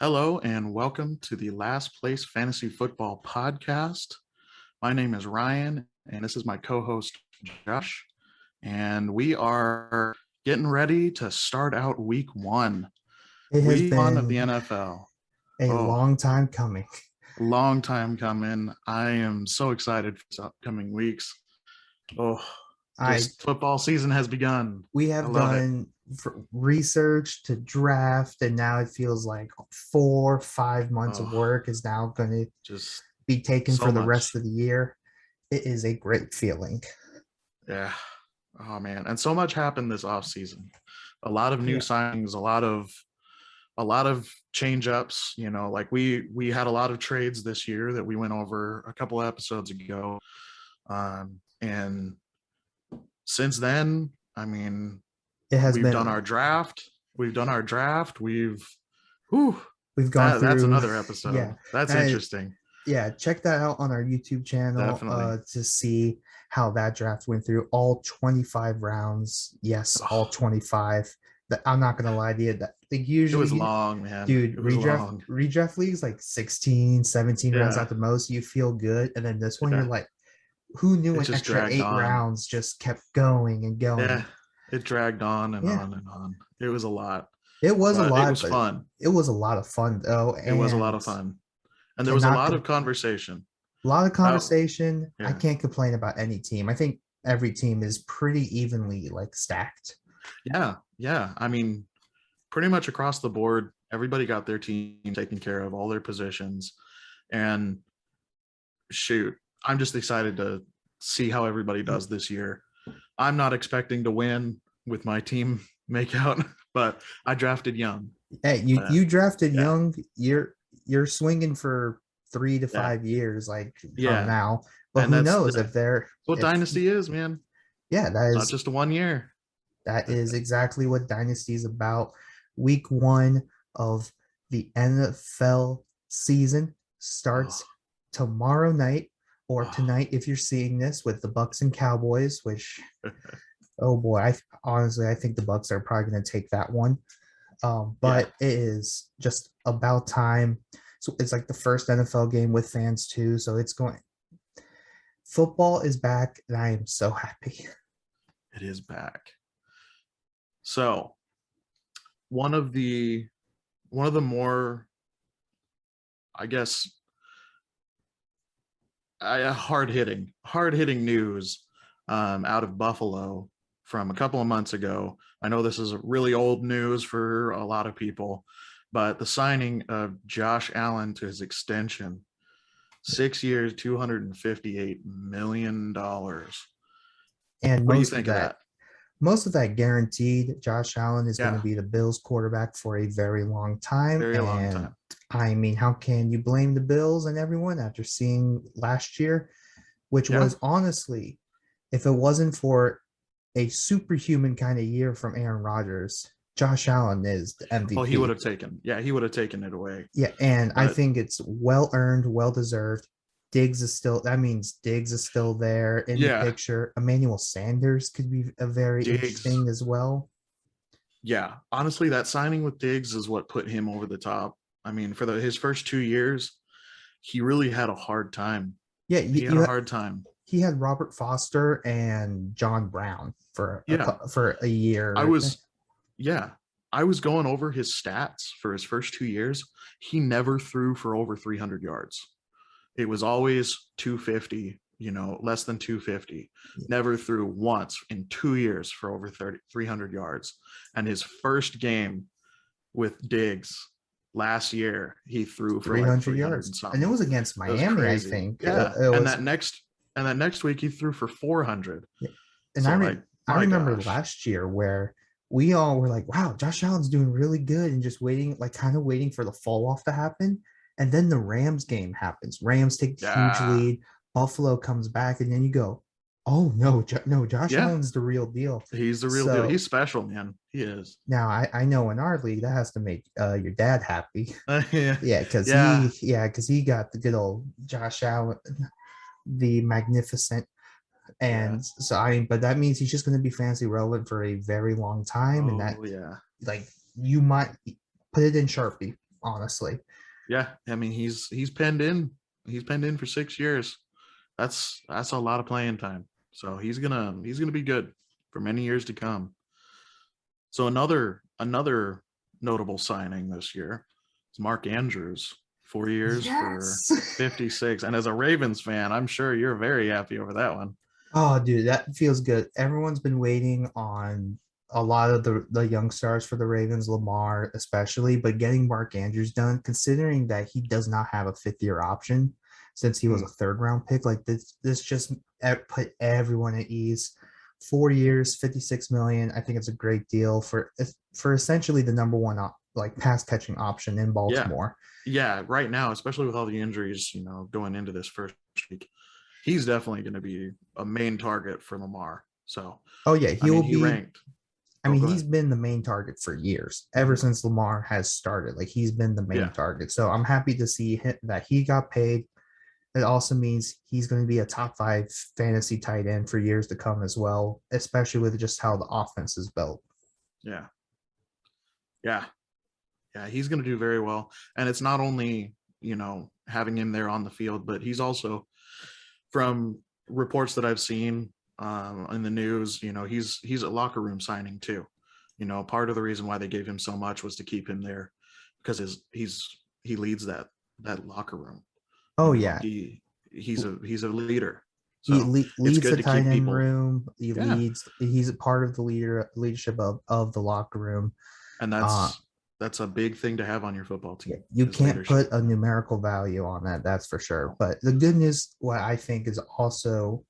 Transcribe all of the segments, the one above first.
Hello and welcome to the Last Place Fantasy Football Podcast. My name is Ryan and this is my co-host Josh. And we are getting ready to start out week one. It has Week one of the been NFL. a long time coming. Long time coming. I am so excited for the upcoming weeks. Football season has begun. We have done research to draft, and now it feels like 4 or 5 months of work is now going to just be taken for the rest of the year. It is a great feeling. Yeah. Oh man, and so much happened this offseason. A lot of new signings, a lot of change ups. You know, like we had a lot of trades this year that we went over a couple of episodes ago, and since then, I mean, we've done our draft. We've gone through. That's another episode. Yeah, that's interesting. Check that out on our YouTube channel to see how that draft went through all 25 rounds. Yes, all 25. I'm not gonna lie to you, that like usually it was long, man. Dude, redraft leagues like 16, 17 rounds at the most. You feel good, and then this one you're like, who knew an extra 8 rounds just kept going and going? Yeah, it dragged on and on and on. It was a lot. It was a lot. It was fun. It was a lot of fun, though. It was a lot of fun. And there was a lot of conversation. A lot of conversation. I can't complain about any team. I think every team is pretty evenly like stacked. Yeah. I mean, pretty much across the board, everybody got their team taken care of, all their positions. And shoot, I'm just excited to see how everybody does this year. I'm not expecting to win with my team makeout, but I drafted young. Hey, you drafted young. You're swinging for 3 to 5 years, like from now. But who knows if they're what Dynasty is, man. Yeah, that is not just 1 year. That is exactly what Dynasty is about. Week 1 of the NFL season starts tomorrow night. Or tonight, if you're seeing this, with the Bucks and Cowboys, which, oh boy, I think the Bucks are probably going to take that one. But it is just about time. So it's like the first NFL game with fans too. So it's going. Football is back, and I am so happy. It is back. So one of the more, I guess, hard-hitting news out of Buffalo from a couple of months ago. I know this is really old news for a lot of people, but the signing of Josh Allen to his extension, 6 years, $258 million. And what do you think of that? Most of that guaranteed. Josh Allen is going to be the Bills quarterback for a very long time. Long time. I mean, how can you blame the Bills and everyone after seeing last year, which was honestly, if it wasn't for a superhuman kind of year from Aaron Rodgers, Josh Allen is the MVP. Well, he would have taken it away. Yeah, and I think it's well-earned, well-deserved. Diggs is still there in the picture. Emmanuel Sanders could be a very interesting as well. Yeah, honestly, that signing with Diggs is what put him over the top. I mean, for his first 2 years, he really had a hard time. Yeah, he had a hard time. He had Robert Foster and John Brown for a year. I was going over his stats for his first 2 years. He never threw for over 300 yards. It was always 250, less than 250. Never threw once in 2 years for over 300 yards. And his first game with Diggs last year, he threw for 300 yards. And it was against Miami, I think. Yeah. And that next week he threw for 400. Yeah. And so I remember last year where we all were like, wow, Josh Allen's doing really good, and just waiting for the fall off to happen. And then the Rams game happens. Rams take the huge lead. Buffalo comes back, and then you go, oh, no, Josh Allen's the real deal. He's the real deal. He's special, man. He is. Now, I know in our league, that has to make your dad happy. Because he got the good old Josh Allen, the magnificent. And so, but that means he's just going to be fantasy relevant for a very long time. You might put it in Sharpie. honestly. Yeah, I mean he's penned in. He's penned in for 6 years. That's a lot of playing time. So he's gonna be good for many years to come. So another notable signing this year is Mark Andrews, 4 years for Yes. 56. And as a Ravens fan, I'm sure you're very happy over that one. Oh, dude, that feels good. Everyone's been waiting on a lot of the young stars for the Ravens, Lamar especially, but getting Mark Andrews done, considering that he does not have a fifth year option since he was a third round pick, like this just put everyone at ease. 4 years, 56 million. I think it's a great deal for essentially the number one like pass catching option in Yeah. Baltimore. Yeah, right now, especially with all the injuries, going into this first week, he's definitely going to be a main target for Lamar. So, Oh yeah, I he mean, will he be. ranked. I Oh, mean, go he's ahead. been the main target for years, ever since Lamar has started. Like he's been the main Yeah. target. So I'm happy to see that he got paid. It also means he's going to be a top 5 fantasy tight end for years to come as well, especially with just how the offense is built. Yeah. Yeah. Yeah. He's going to do very well. And it's not only, having him there on the field, but he's also, from reports that I've seen in the news, he's a locker room signing too. Part of the reason why they gave him so much was to keep him there because he leads that locker room. Oh yeah, He's a leader. he So it's leads the good to tight keep end people. room. He Yeah. leads. He's a part of the leadership of the locker room. And Uh, that's a big thing to have on your football Yeah, team you is can't leadership. put a numerical value on that, that's for sure. No. But the good news, what I think is also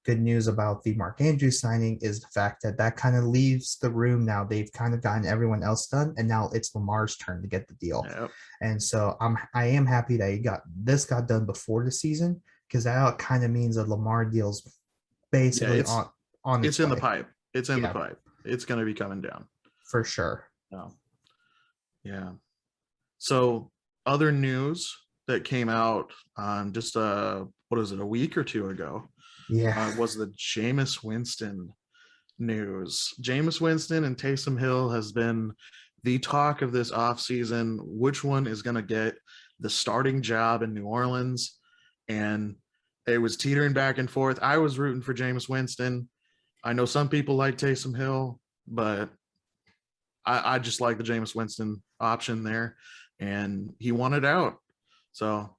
good news about the Mark Andrews signing is the fact that that kind of leaves the room now. They've kind of gotten everyone else done, and now it's Lamar's turn to get the deal. Yep. And so I am happy that got done before the season because that kind of means that Lamar deal's Yeah, basically it's on it's its in the way. pipe. It's in the Yeah, pipe. It's going to be coming down. for sure. No. Yeah. So other news that came out just what is it, a week or two ago, Yeah, was the Jameis Winston news. Jameis Winston and Taysom Hill has been the talk of this offseason. Which one is going to get the starting job in New Orleans? And it was teetering back and forth. I was rooting for Jameis Winston. I know some people like Taysom Hill, but I just like the Jameis Winston option there, and he won it out. So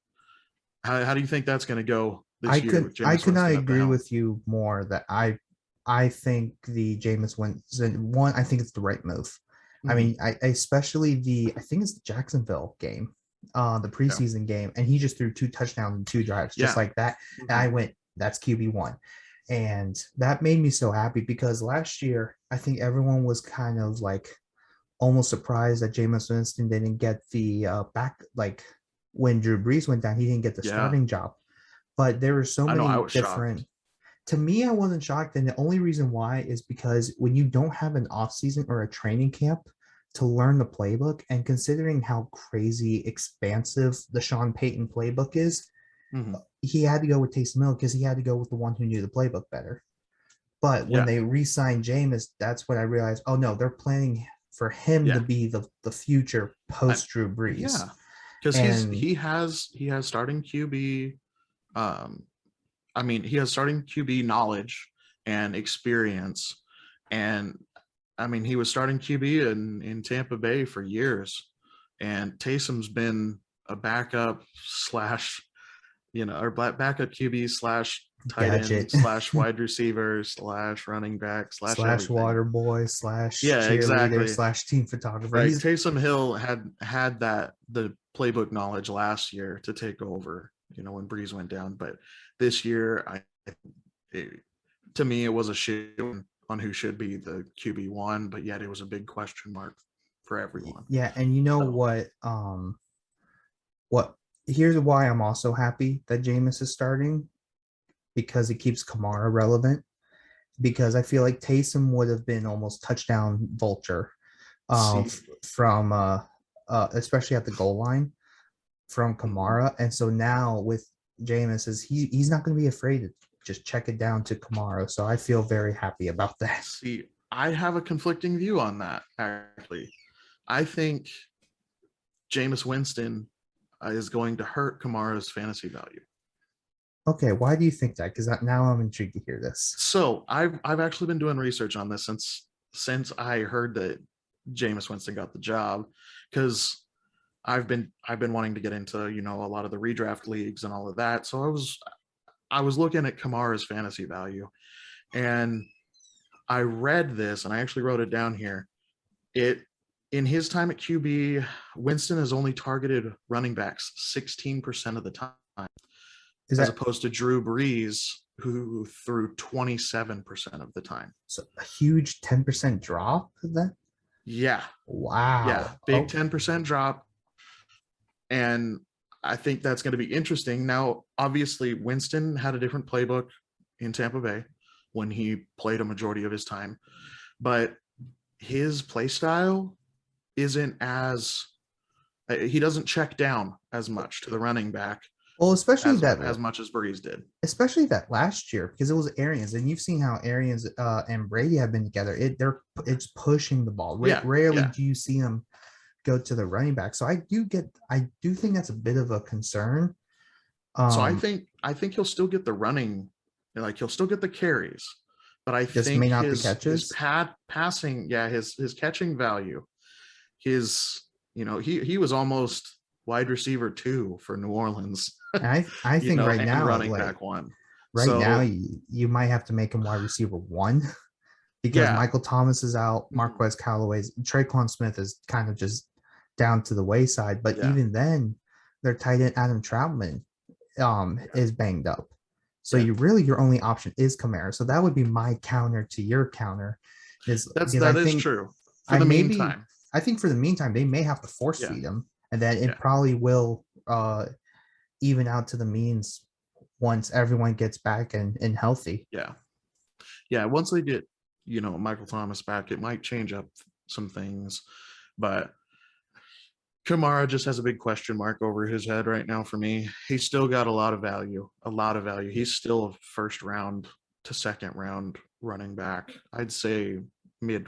how do you think that's going to go this year with I Jameis could not Winston at the agree helm? with you more that I think the Jameis Winston one, I think it's the right move. I Mm-hmm. mean, I especially I think it's the Jacksonville game, the Yeah. preseason game, and he just threw 2 touchdowns and 2 drives just Yeah. like that. Mm-hmm. And I went, that's QB1. And that made me so happy because last year I think everyone was kind of like almost surprised that Jameis Winston didn't get the back, like when Drew Brees went down, he didn't get the Yeah. starting job. But there were so I know. I many was shocked. different. To me, I wasn't shocked, and the only reason why is because when you don't have an off season or a training camp to learn the playbook, and considering how crazy expansive the Sean Payton playbook is, Mm-hmm. he had to go with Taysom Hill because he had to go with the one who knew the playbook better. But when Yeah. they re-signed Jameis, that's when I realized, oh no, they're planning for him to Yeah. be the future I, post Drew Brees. yeah. Because And he has starting QB. I mean, he has starting QB knowledge and experience, and I mean, he was starting QB in Tampa Bay for years, and Taysom's been a backup slash, or backup QB slash tight end gadget slash wide receiver slash running back slash slash everything. water boy slash Yeah, cheerleader exactly. slash team photographer. Right. He's Taysom Hill had the playbook knowledge last year to take over, when Breeze went down. But this year, to me, it was a shit on who should be the QB1, but yet it was a big question mark for everyone. yeah, and you know So what here's why I'm also happy that Jameis is starting because it keeps Kamara relevant. Because I feel like Taysom would have been almost touchdown vulture see, from especially at the goal line from Kamara. And so now with Jameis is he's not going to be afraid to just check it down to Kamara. So I feel very happy about that. I have a conflicting view on that, actually. I think Jameis Winston is going to hurt Kamara's fantasy value. Okay, why do you think that? Because now I'm intrigued to hear this. So I've actually been doing research on this since I heard that Jameis Winston got the job, because I've been wanting to get into, you know, a lot of the redraft leagues and all of that. So I was looking at Kamara's fantasy value, and I read this, and I actually wrote it down here. In his time at QB, Winston has only targeted running backs 16% of the time, as opposed to Drew Brees, who threw 27% of the time. So a huge 10% drop of that? Yeah. Wow. Yeah. Big 10% drop. And I think that's going to be interesting. Now, obviously, Winston had a different playbook in Tampa Bay when he played a majority of his time, but his play style isn't he doesn't check down as much to the running back. Well, especially as much as Breeze did. Especially that last year, because it was Arians, and you've seen how Arians and Brady have been together. It's pushing the ball. Rarely do you see them go to the running back. So I do think that's a bit of a concern. So I think he'll still get the running, like he'll still get the carries, but I think may not the catches. His passing, his catching value, he was almost wide receiver 2 for New Orleans. I think right now running back 1. Now you might have to make him wide receiver 1 because Michael Thomas is out, Marquez Callaway's, Traquan Smith is kind of just down to the wayside. But even then, their tight end Adam Troutman is banged up. So your only option is Kamara. So that would be my counter to your counter. That is true. For the meantime, I think for the meantime they may have to force feed him, and then it probably will even out to the means once everyone gets back and healthy. Yeah. Once they get, Michael Thomas back, it might change up some things, but Kamara just has a big question mark over his head right now for me. He's still got a lot of value. He's still a first round to second round running back. I'd say mid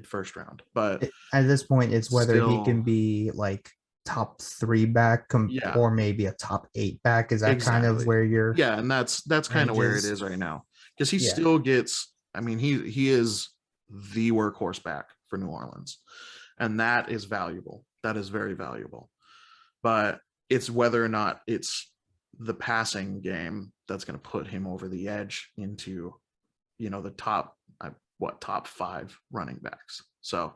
first round, but at this point it's whether he can be like top 3 back or maybe a top 8 back. Is that kind of where you're and that's kind of where it is right now, because he still gets, he is the workhorse back for New Orleans, and that is valuable. That is very valuable, but it's whether or not it's the passing game that's going to put him over the edge into the top 5 running backs. So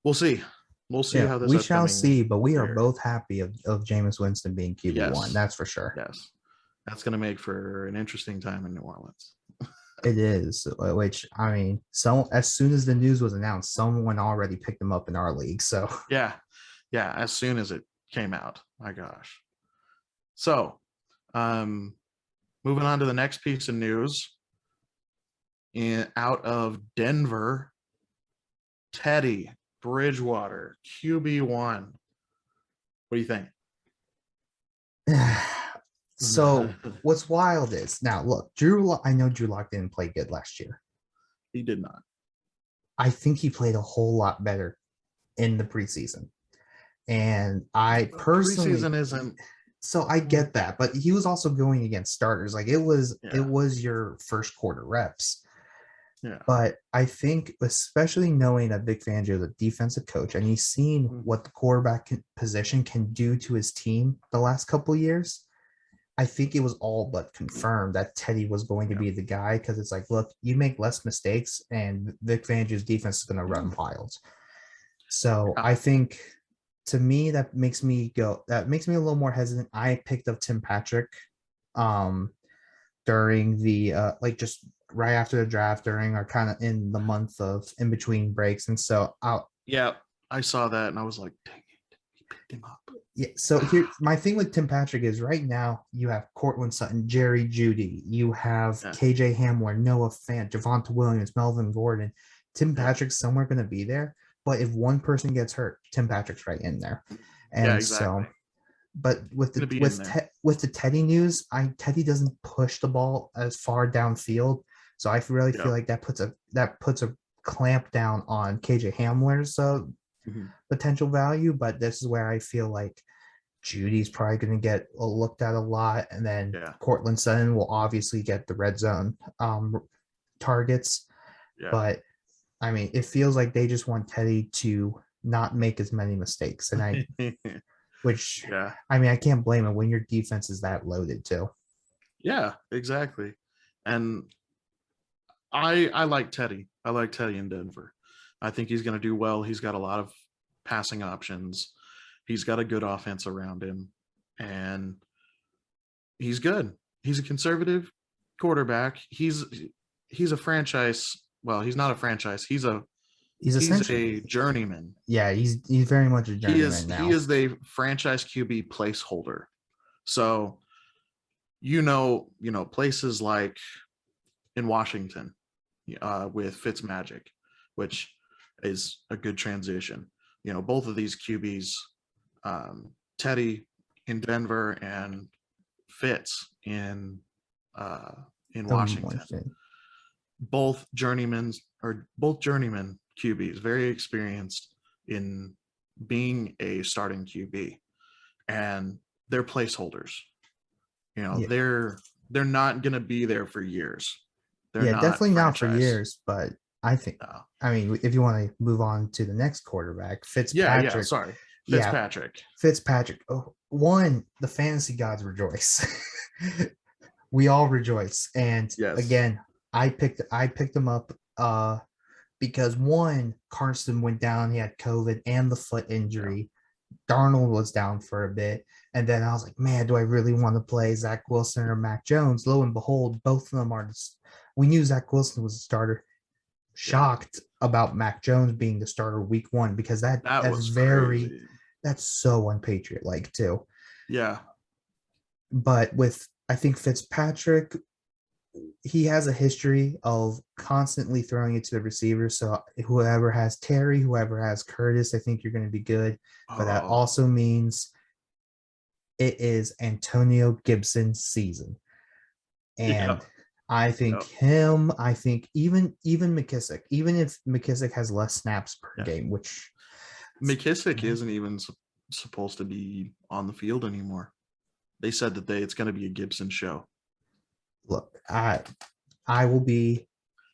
we'll see how this we shall see, but we are both happy of Jameis Winston being QB1. That's for sure. Yes, that's going to make for an interesting time in New Orleans. It is, which as soon as the news was announced, someone already picked him up in our league. So yeah, as soon as it came out, my gosh. So moving on to the next piece of news, out of Denver, Teddy Bridgewater, QB1. What do you think? So what's wild is, now look, I know Drew Lock didn't play good last year. He did not. I think he played a whole lot better in the preseason. And I personally, preseason isn't. So I get that, but he was also going against starters. Like it was your first quarter reps. Yeah. But I think, especially knowing that Vic Fangio is a defensive coach and he's seen what the quarterback position can do to his team the last couple of years, I think it was all but confirmed that Teddy was going to be the guy, because it's like, look, you make less mistakes and Vic Fangio's defense is going to run wild. So I think, to me, that makes me a little more hesitant. I picked up Tim Patrick during the just right after the draft, during our kind of in the month of in between breaks. And so I saw that and I was like, dang it, he picked him up. Yeah. So here, my thing with Tim Patrick is right now you have Cortland Sutton, Jerry Jeudy, you have KJ Hamler, Noah Fant, Javonte Williams, Melvin Gordon. Tim Patrick's somewhere going to be there, but if one person gets hurt, Tim Patrick's right in there. And so, but with the Teddy news, Teddy doesn't push the ball as far downfield, so I really feel like that puts a clamp down on KJ Hamler's potential value, but this is where I feel like Judy's probably going to get looked at a lot, and then Yeah. Cortland Sutton will obviously get the red zone targets. Yeah. But I mean, it feels like they just want Teddy to not make as many mistakes, and which yeah. I mean, I can't blame him when your defense is that loaded too. Yeah, exactly. And I like Teddy. I like Teddy in Denver. I think he's going to do well. He's got a lot of passing options. He's got a good offense around him, and he's good. He's a conservative quarterback. He's a franchise. Well, he's not a franchise. He's a journeyman. Yeah, he's very much a journeyman now. He is the franchise QB placeholder. So, places like in Washington with Fitzmagic, which is a good transition. Both of these QBs, Teddy in Denver and Fitz in Washington. Both journeyman QBs, very experienced in being a starting QB, and they're placeholders. They're not going to be there for years. They're definitely not for years, but I think, I mean, if you want to move on to the next quarterback, Fitzpatrick. Fitzpatrick. Oh, the fantasy gods rejoice. We all rejoice. And again, I picked him up because Carson went down. He had COVID and the foot injury. Yeah. Darnold was down for a bit. And then I was like, man, do I really want to play Zach Wilson or Mac Jones? Lo and behold, both of them are. We knew Zach Wilson was a starter. Shocked about Mac Jones being the starter week 1 because that's crazy. That's so unpatriot-like too. Yeah. But I think Fitzpatrick, he has a history of constantly throwing it to the receivers. So whoever has Terry, whoever has Curtis, I think you're going to be good. But that also means it is Antonio Gibson's season. And I think I think even McKissick, even if McKissick has less snaps per game, which McKissick isn't even supposed to be on the field anymore. They said that it's going to be a Gibson show. Look, I will be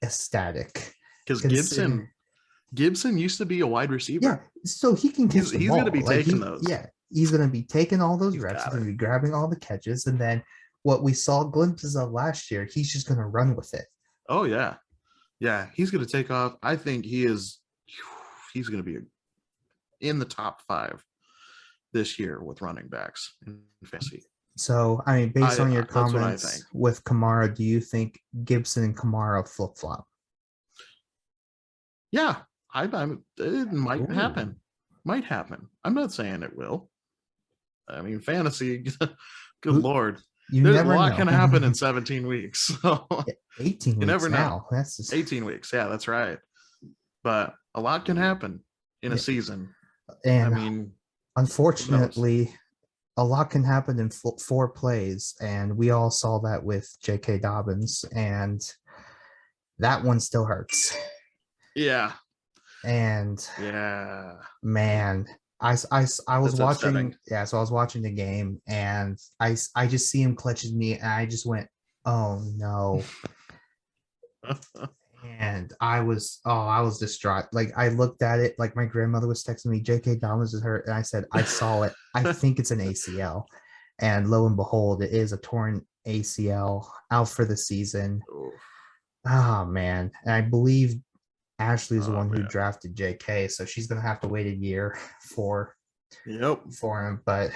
ecstatic because Gibson used to be a wide receiver. Yeah, so he can catch the ball. He's going to be taking those. Yeah, he's going to be taking all those reps. He's going to be grabbing all the catches, and then what we saw glimpses of last year, he's just going to run with it. Oh yeah, he's going to take off. I think he's going to be in the top 5 this year with running backs in fantasy. So, I mean, based on your comments with Kamara, do you think Gibson and Kamara flip-flop? Yeah, it might happen. Might happen. I'm not saying it will. I mean, fantasy, good Lord. There's a lot can happen in 17 weeks. So 18 weeks you never know. Now. That's just 18 weeks. Yeah, that's right. But a lot can happen in a season. And I mean, unfortunately, a lot can happen in 4 plays. And we all saw that with J.K. Dobbins. And that one still hurts. Yeah. And man, I was watching. Yeah, so I was watching the game, and I just see him clutch his knee, and I just went, "Oh no!" And I was distraught. Like I looked at it, like my grandmother was texting me, "J.K. Dobbins is hurt," and I said, "I saw it. I think it's an ACL," and lo and behold, it is a torn ACL, out for the season. Oh man, and I believe Ashley is the one who drafted JK, so she's gonna have to wait a year for him. But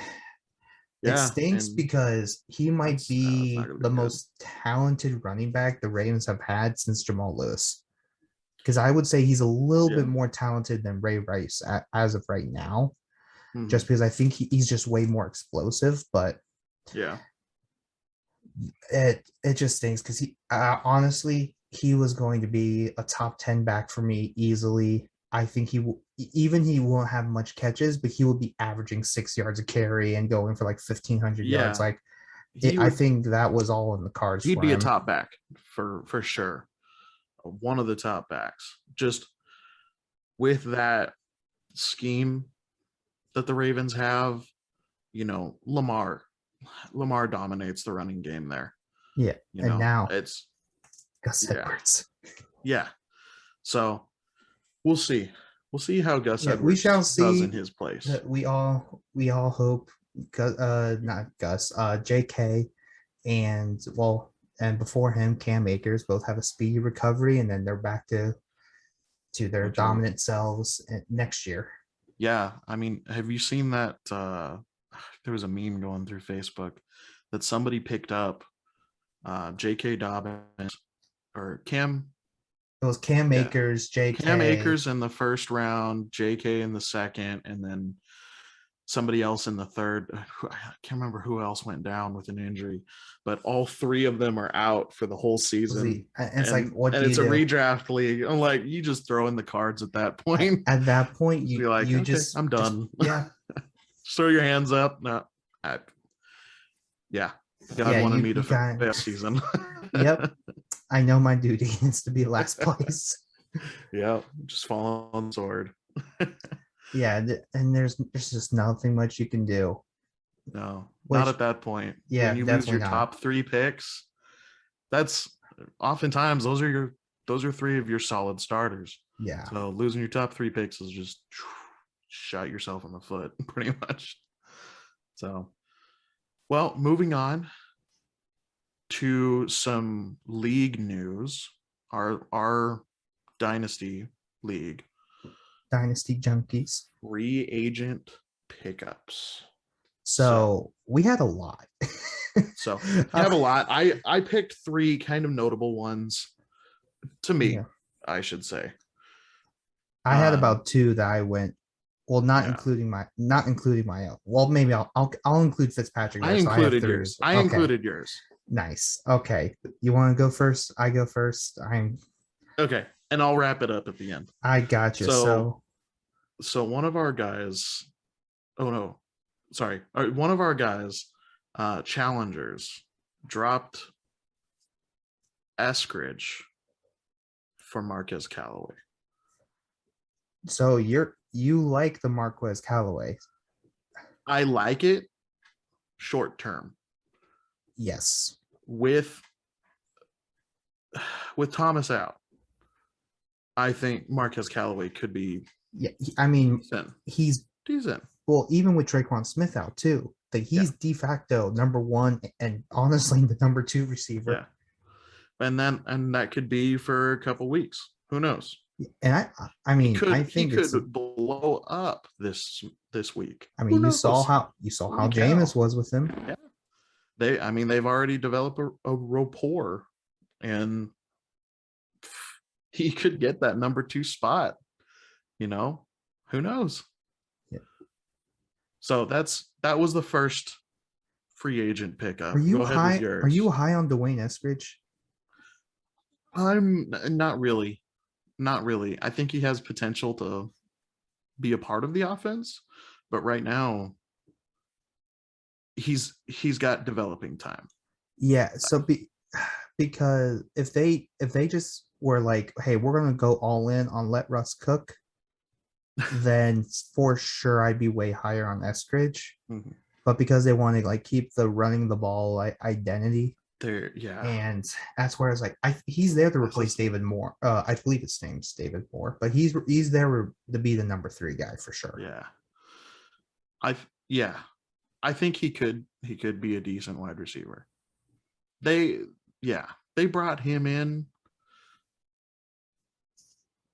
it stinks because he might be the most talented running back the Ravens have had since Jamal Lewis. Because I would say he's a little bit more talented than Ray Rice as of right now, just because I think he's just way more explosive. But it just stinks because he honestly. He was going to be a top 10 back for me easily. I think he won't have much catches, but he will be averaging 6 yards a carry and going for like 1,500 yards. Like I think that was all in the cards. He'd be a top back for sure. One of the top backs, just with that scheme that the Ravens have, Lamar dominates the running game there. Yeah. And now it's Gus yeah. Edwards. Yeah. So we'll see. We'll see how Gus Edwards we shall see does in his place. We all hope not Gus, JK and before him, Cam Akers both have a speedy recovery, and then they're back to their dominant selves next year. Yeah. I mean, have you seen that? There was a meme going through Facebook that somebody picked up J.K. Dobbins or Cam. It was Cam Akers, J.K. Cam Akers in the first round, J.K. in the second, and then somebody else in the third. I can't remember who else went down with an injury, but all three of them are out for the whole season. It's like, what do you it's do? a redraft league. I'm like, you just throw in the cards at that point. At that point, you like, you okay, just I'm done. Just throw your hands up. No, God wanted me to finish this season. Yep, I know my duty is to be last place. Yeah, just fall on the sword. Yeah, and there's just nothing much you can do. No, not at that point. Yeah, when you lose your top 3 picks, that's oftentimes those are 3 of your solid starters. Yeah. So losing your top 3 picks is just shot yourself in the foot, pretty much. So, well, moving on to some league news. Our Dynasty League. Dynasty Junkies. Free agent pickups. So we had a lot. So I have a lot. I picked 3 kind of notable ones to me, I should say. I had about 2 that I went. Well, not including my own. Well, maybe I'll include Fitzpatrick. I included yours. I included yours. Nice. Okay. You want to go first? I go first. Okay. And I'll wrap it up at the end. I got you. So one of our guys, one of our guys, challengers, dropped Eskridge for Marquez Callaway. So you like the Marquez Callaway? I like it short term. Yes. With Thomas out, I think Marquez Callaway could be. Yeah, I mean, he's decent. Well, even with Traquan Smith out too, he's de facto number 1 and honestly the number 2 receiver. Yeah, and that could be for a couple weeks. Who knows? And I mean, I think he could blow up this week. I mean, you saw how Jameis was with him. Yeah, they've already developed a rapport, and he could get that number 2 spot. Who knows? Yeah. So that was the first free agent pickup. Are you high? Are you high on Dwayne Eskridge? I'm not really. Not really. I think he has potential to be a part of the offense, but right now he's got developing time. Yeah. So because if they just were like, hey, we're gonna go all in on let Russ cook, then for sure I'd be way higher on Eskridge. Mm-hmm. But because they want to keep the running the ball identity. And that's where I was like, he's there to replace David Moore. I believe his name's David Moore, but he's there to be the number 3 guy for sure. Yeah. I think he could be a decent wide receiver. They brought him in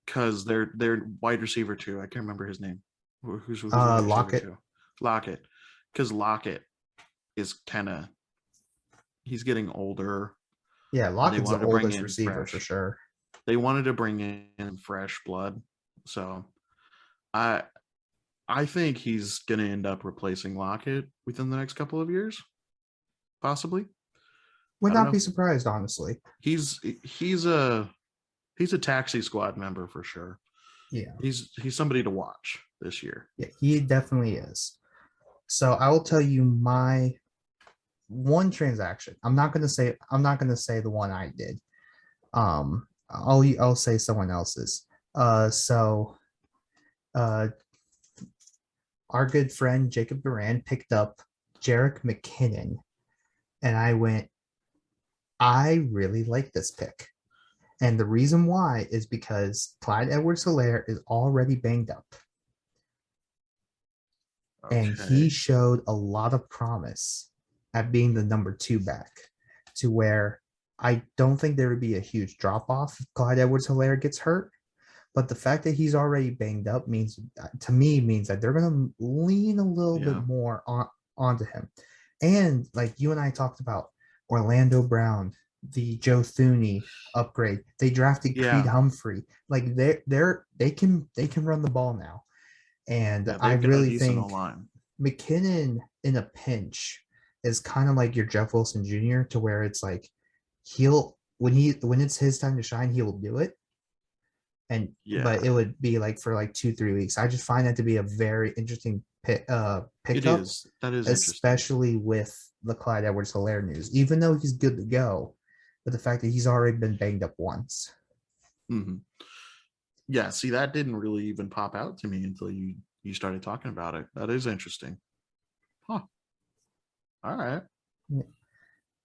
because they're wide receiver 2. I can't remember his name. Who's Lockett. Lockett, because Lockett is kind of. He's getting older. Yeah, Lockett's the oldest receiver for sure. They wanted to bring in fresh blood. So I think he's going to end up replacing Lockett within the next couple of years. Possibly. Would not be surprised, honestly. He's a taxi squad member for sure. Yeah. He's somebody to watch this year. Yeah, he definitely is. So I will tell you my one transaction. I'm not gonna say the one I did. I'll say someone else's. our good friend Jacob Duran picked up Jerick McKinnon, and I went, I really like this pick. And the reason why is because Clyde Edwards-Helaire is already banged up. And he Okay. showed a lot of promise at being the number 2 back, to where I don't think there would be a huge drop off if Clyde Edwards-Helaire gets hurt. But the fact that he's already banged up means, to me, means that they're going to lean a little bit Yeah. more onto him. And like you and I talked about, Orlando Brown, the Joe Thuney upgrade, they drafted Creed Yeah. Humphrey. Like they can run the ball now. And Yeah. I They've got a really decent think line. McKinnon in a pinch is kind of like your Jeff Wilson Jr., to where it's like when it's his time to shine, he will do it. But Yeah. it would be like for like 2-3 weeks. I just find that to be a very interesting It pickup, is. That is interesting. especially with the Clyde Edwards-Helaire news. Even though he's good to go, but the fact that he's already been banged up once. Mm-hmm. Yeah. See, that didn't really even pop out to me until you started talking about it. That is interesting. Huh. All right. Yeah. I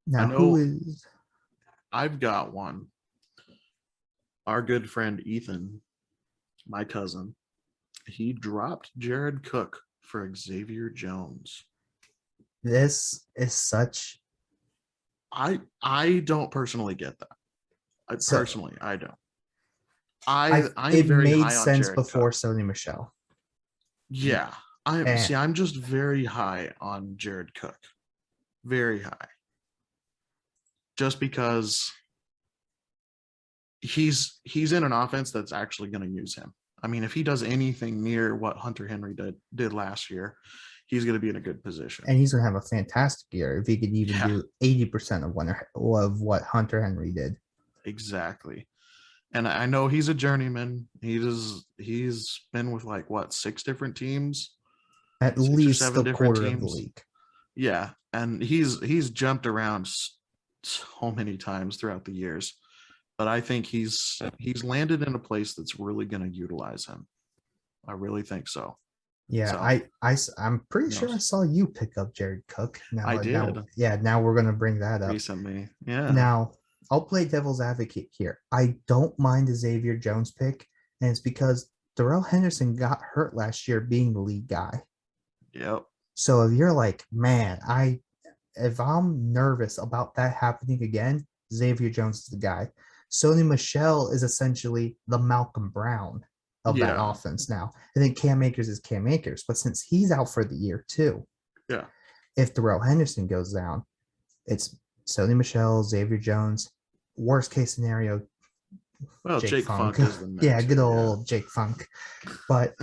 Now, who know is? I've got one. Our good friend Ethan, my cousin, he dropped Jared Cook for Xavier Jones. This is such. I don't personally get that. So I don't. I'm it very made high on sense Jared before Cook. Sony Michelle. Yeah. And I'm just very high on Jared Cook. Very high. Just because he's in an offense that's actually going to use him. I mean, if he does anything near what Hunter Henry did last year, he's going to be in a good position. and he's gonna have a fantastic year if he could even Yeah. do 80% of what Hunter Henry did. Exactly. And I know he's a journeyman. He's been with like what, 6 different teams? At 6 or least 7 a different quarter of the teams. league. Yeah, and he's jumped around so many times throughout the years. But I think he's landed in a place that's really going to utilize him. I really think so. Yeah, So, I'm pretty sure I knows? saw you pick up Jared Cook. I did Now we're gonna bring that up. recently. Yeah. Now, I'll play devil's advocate here. I don't mind the Xavier Jones pick, and it's because Darrell Henderson got hurt last year being the lead guy. Yep. So if you're like, man, if I'm nervous about that happening again, Xavier Jones is the guy. Sony Michelle is essentially the Malcolm Brown of that Yeah. offense now. I think Cam Akers is Cam Akers, but since he's out for the year too, Yeah. if Darrell Henderson goes down, it's Sony Michelle, Xavier Jones. Worst case scenario, Well, Jake Funk is the next. Yeah, good old Jake Funk. But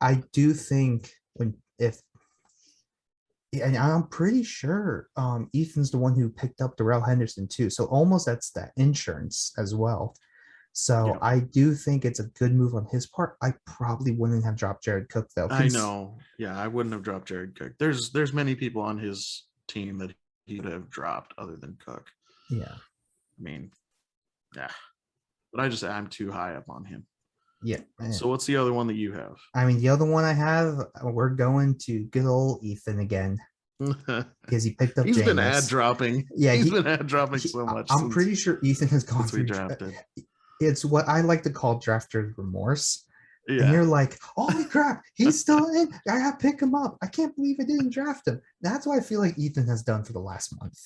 I do think and I'm pretty sure Ethan's the one who picked up Darrell Henderson too. So almost that's that insurance as well. So Yeah. I do think it's a good move on his part. I probably wouldn't have dropped Jared Cook though. I know. Yeah, I wouldn't have dropped Jared Cook. There's many people on his team that he would have dropped other than Cook. Yeah. I mean, yeah. But I'm too high up on him. Yeah. So what's the other one that you have? I mean, the other one I have, we're going to good old Ethan again because he picked up. He's Jameis. been ad dropping. Yeah, he's been ad dropping so much. I'm pretty sure Ethan has gone through. Drafted. It's what I like to call drafter's remorse. Yeah. And you're like, holy crap, he's still in. I have to pick him up. I can't believe I didn't draft him. That's what I feel like Ethan has done for the last month.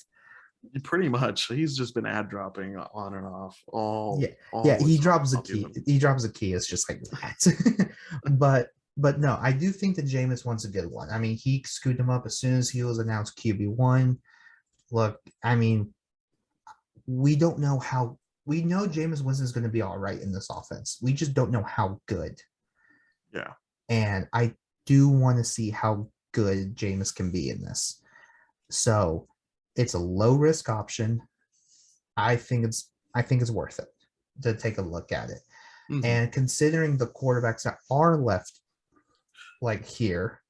Pretty much. He's just been ad dropping on and off all. He drops the key. He drops the key. It's just like that. but no, I do think that Jameis wants a good one. I mean, he screwed him up as soon as he was announced QB1. Look, I mean, we don't know how. We know Jameis Winston is going to be all right in this offense. We just don't know how good. Yeah. And I do want to see how good Jameis can be in this. So it's a low risk option. I think it's worth it to take a look at it. Mm-hmm. And considering the quarterbacks that are left like here,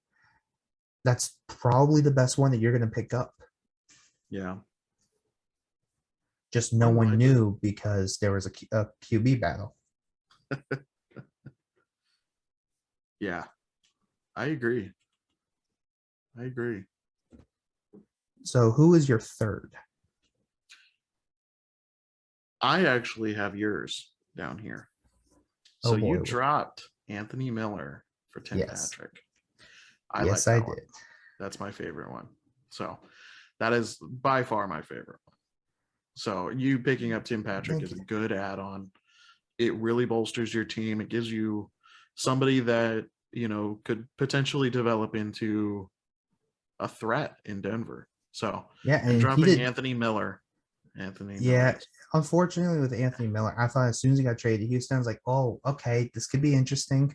that's probably the best one that you're going to pick up. Yeah. Just no one knew because there was a QB battle. Yeah, I agree. I agree. So who is your third? I actually have yours down here. Oh So you boy. dropped Anthony Miller for Tim Yes. Patrick. I like Yes, I that one. did. That's my favorite one. So that is by far my favorite one. So you picking up Tim Patrick is a good add-on. It really bolsters your team. It gives you somebody that, you know, could potentially develop into a threat in Denver. So, Yeah, and and he dropping did. Anthony Miller. Anthony Miller. Yeah, unfortunately with Anthony Miller, I thought as soon as he got traded to Houston, I was like, oh, okay, this could be interesting.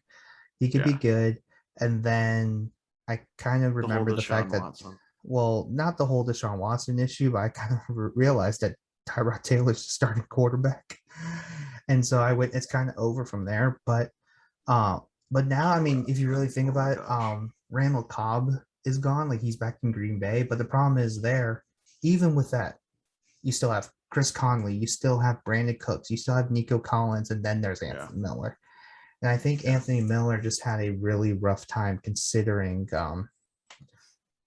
He could be Yeah. good. And then I kind of The whole remember the fact Deshaun that, Watson. well, not the whole Deshaun Watson issue, but I kind of realized that Tyrod Taylor's the starting quarterback. And so I went, it's kind of over from there. But now, I mean, if you really think about it, Randall Cobb is gone, like he's back in Green Bay. But the problem is there, even with that, you still have Chris Conley, you still have Brandon Cooks, you still have Nico Collins, and then there's Anthony Miller. And I think Anthony Miller just had a really rough time considering,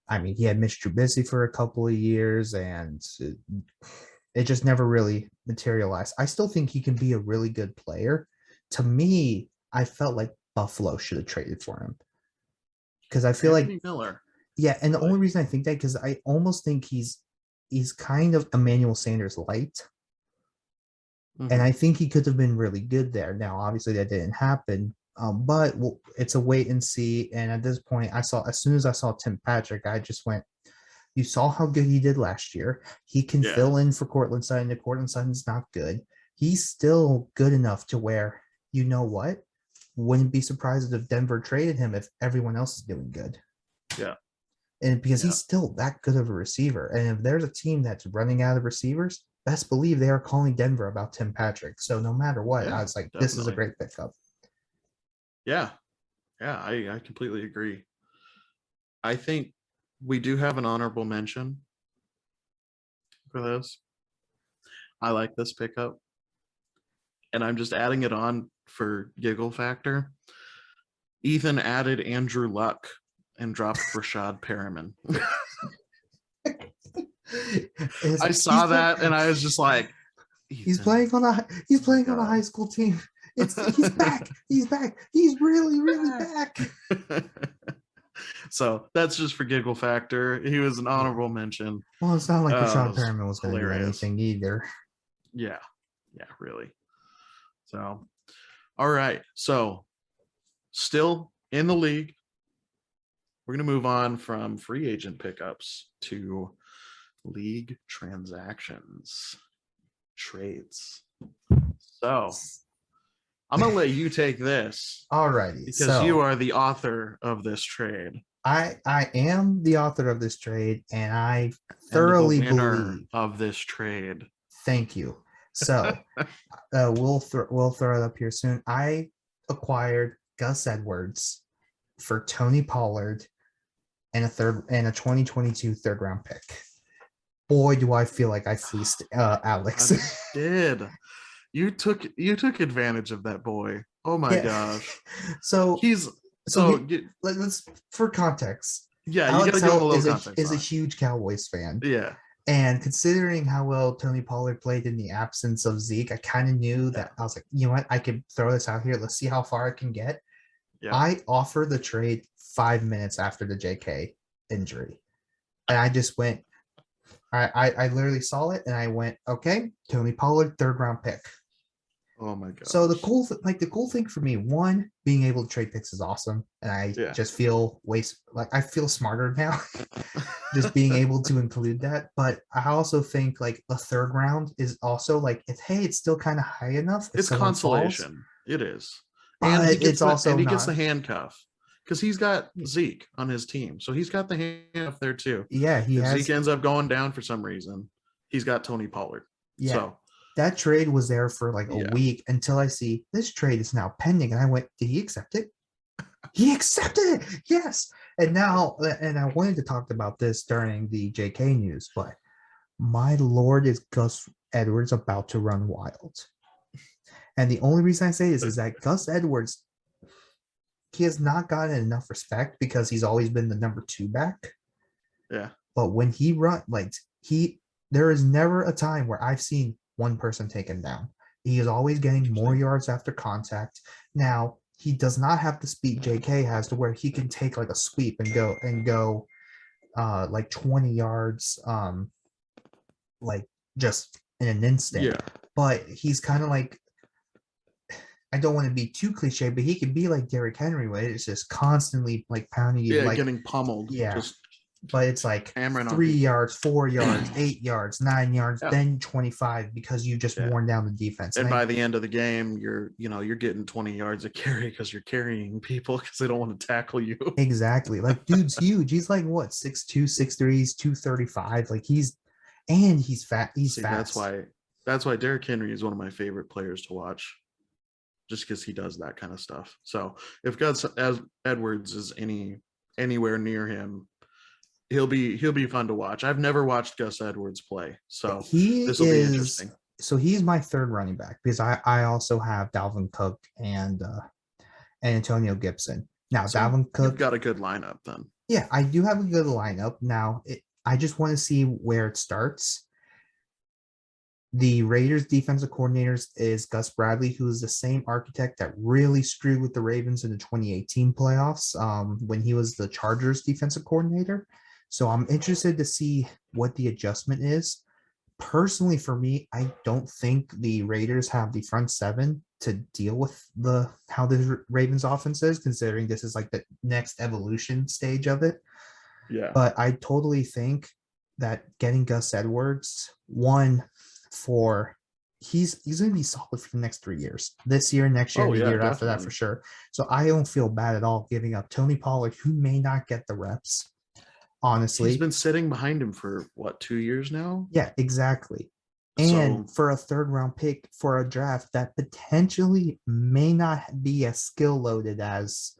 I mean, he had Mitch Trubisky for a couple of years and it just never really materialized. I still think he can be a really good player. To me, I felt like Buffalo should have traded for him because I feel Anthony like Miller. Yeah, and the only reason I think that because I almost think he's kind of Emmanuel Sanders light. And I think he could have been really good there. Now, obviously, that didn't happen, but it's a wait and see. And at this point, as soon as I saw Tim Patrick, I just went, you saw how good he did last year. He can fill in for Cortland Sutton. If Cortland Sutton's not good, he's still good enough to where, you know what? Wouldn't be surprised if Denver traded him if everyone else is doing good. Yeah. And because he's still that good of a receiver. And if there's a team that's running out of receivers, best believe they are calling Denver about Tim Patrick. So no matter what, I was like, this is a great pickup. Yeah. Yeah, I completely agree. I think we do have an honorable mention for this. I like this pickup. And I'm just adding it on for giggle factor. Ethan added Andrew Luck and dropped Rashad Perriman. I saw that and I was just like, he's playing on a high school team. He's back. He's back. He's really, really back. So that's just for giggle factor. He was an honorable mention. Well, it's not like Rashad Perriman was going to do anything either. Yeah, really. So, all right. So, still in the league, we're going to move on from free agent pickups to league transactions, trades. So, I'm going to let you take this. All righty. Because you are the author of this trade. I am the author of this trade, and I thoroughly believe of this trade. Thank you. So we'll throw it up here soon. I acquired Gus Edwards for Tony Pollard and a 2022 third round pick. Boy, do I feel like I fleeced Alex. I did. You took advantage of that boy. Oh my gosh. So let's for context. Yeah, Alex, you gotta give him a little context. Is a huge Cowboys fan. Yeah. And considering how well Tony Pollard played in the absence of Zeke, I kind of knew that I was like, you know what, I could throw this out here. Let's see how far I can get. Yeah. I offered the trade 5 minutes after the JK injury. And I just went, I literally saw it and I went, okay, Tony Pollard, third round pick. Oh my god! So the cool thing for me, one, being able to trade picks is awesome, and I just feel I feel smarter now, just being able to include that. But I also think like the third round is also like, it's still kind of high enough. It's consolation. Falls. It is, and he gets the handcuff because he's got Zeke on his team, so he's got the handcuff there too. Yeah, Zeke ends up going down for some reason. He's got Tony Pollard. Yeah. So. That trade was there for like a week until I see this trade is now pending. And I went, did he accept it? He accepted it. Yes. And now, and I wanted to talk about this during the JK news, but my Lord, is Gus Edwards about to run wild. And the only reason I say this is that Gus Edwards, he has not gotten enough respect because he's always been the number 2 back. Yeah. But when he run, like there is never a time where I've seen one person taken down. He is always getting more yards after contact. Now he does not have the speed JK has to where he can take like a sweep and go like 20 yards like just in an instant. Yeah. But he's kind of like, I don't want to be too cliche, but he can be like Derrick Henry, where it's just constantly like pounding you, Yeah. like, Getting pummeled. yeah. Just But it's like hammering on 3 people. yards, 4 yards, 8 yards, 9 yards, Yeah. then 25 because you just Yeah. worn down the defense. And by the end of the game, you're getting 20 yards of carry because you're carrying people because they don't want to tackle you. Exactly. Like, dude's huge. He's like what, 6'2", 6'3", he's 235. Like he's fat. He's See, fast. that's why Derrick Henry is one of my favorite players to watch. Just because he does that kind of stuff. So if Gus Edwards is anywhere near him, he'll be fun to watch. I've never watched Gus Edwards play, so this will be interesting. So he's my third running back because I also have Dalvin Cook and Antonio Gibson. Now So Dalvin Cook, you've got a good lineup then. yeah, I do have a good lineup. Now I just want to see where it starts. The Raiders defensive coordinators is Gus Bradley, who is the same architect that really screwed with the Ravens in the 2018 playoffs when he was the Chargers defensive coordinator. So I'm interested to see what the adjustment is. Personally, for me, I don't think the Raiders have the front seven to deal with how the Ravens offense is, considering this is like the next evolution stage of it. Yeah. But I totally think that getting Gus Edwards, he's going to be solid for the next 3 years. This year, next year, and the year after that for sure. So I don't feel bad at all giving up Tony Pollard, who may not get the reps. Honestly, he's been sitting behind him for what, 2 years now? Yeah, exactly. And for a third round pick for a draft that potentially may not be as skill loaded as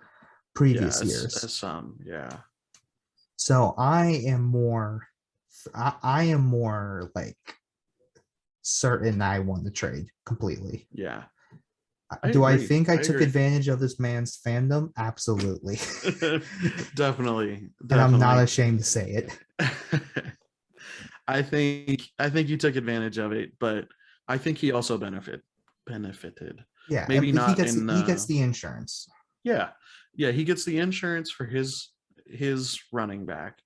previous years. As some, yeah. So I am more like certain I won the trade completely. Yeah. I think I took advantage of this man's fandom? Absolutely. Definitely. And I'm not ashamed to say it. I think you took advantage of it, but I think he also benefited. Yeah, maybe not. He gets the insurance. Yeah, he gets the insurance for his running back.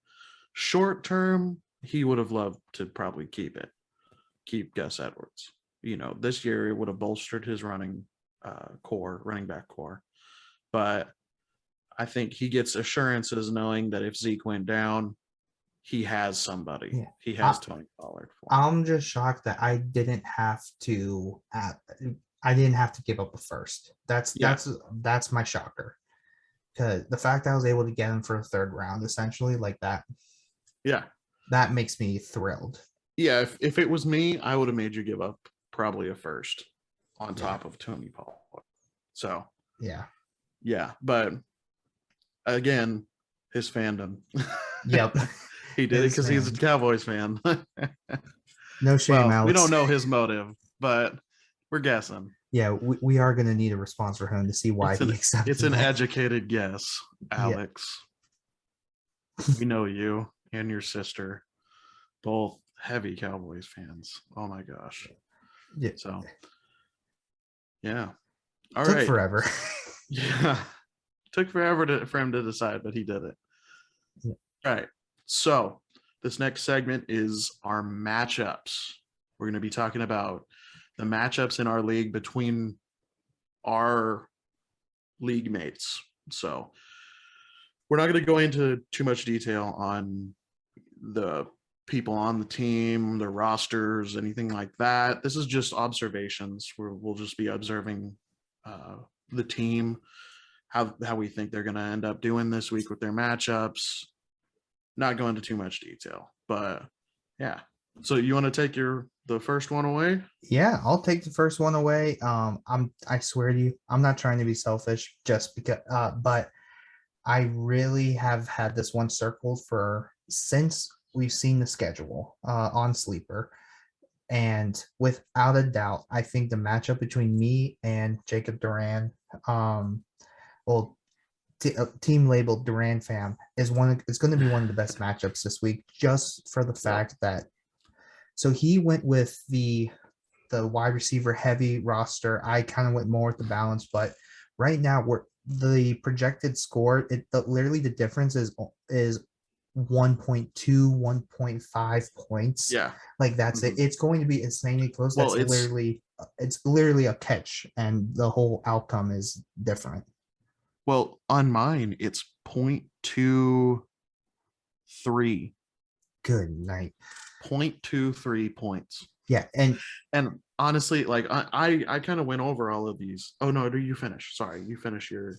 Short term, he would have loved to probably keep Gus Edwards. This year it would have bolstered his running back core. But I think he gets assurances knowing that if Zeke went down, he has somebody. Yeah. He has Tony Pollard. I'm just shocked that I didn't have to give up a first. That's my shocker. Because the fact I was able to get him for a third round, essentially, like that. Yeah. That makes me thrilled. Yeah, if it was me, I would have made you give up probably a first on top of Tony Pollard. So yeah, but again, his fandom. Yep. He did it because he's a Cowboys fan. No shame, Alex. We don't know his motive, but we're guessing. Yeah, we are going to need a response for him to see why he accepted. It's an educated guess, Alex. Yeah. We know you and your sister, both heavy Cowboys fans. Oh my gosh. Yeah. So, yeah. All right. Took forever. Yeah. Took forever for him to decide, but he did it. Yeah. All right. So this next segment is our matchups. We're going to be talking about the matchups in our league between our league mates. So we're not going to go into too much detail on the people on the team, their rosters, anything like that. This is just observations. We'll just be observing the team, how we think they're going to end up doing this week with their matchups. Not go into too much detail, but yeah. So you want to take the first one away? Yeah, I'll take the first one away. I swear to you, I'm not trying to be selfish, just because, but I really have had this one circled since we've seen the schedule on Sleeper, and without a doubt, I think the matchup between me and Jacob Duran, well, team labeled Duran fam is it's going to be one of the best matchups this week, just for the fact that. So he went with the wide receiver heavy roster. I kind of went more with the balance, but right now the projected score, literally the difference is 1.2, 1.5 points. Yeah. Like that's it. It's going to be insanely close. Well, It's literally a catch, and the whole outcome is different. Well, on mine, it's 0.23. Good night. 0.23 points. Yeah, and honestly, like I kind of went over all of these. Oh no, do you finish? Sorry, you finish your.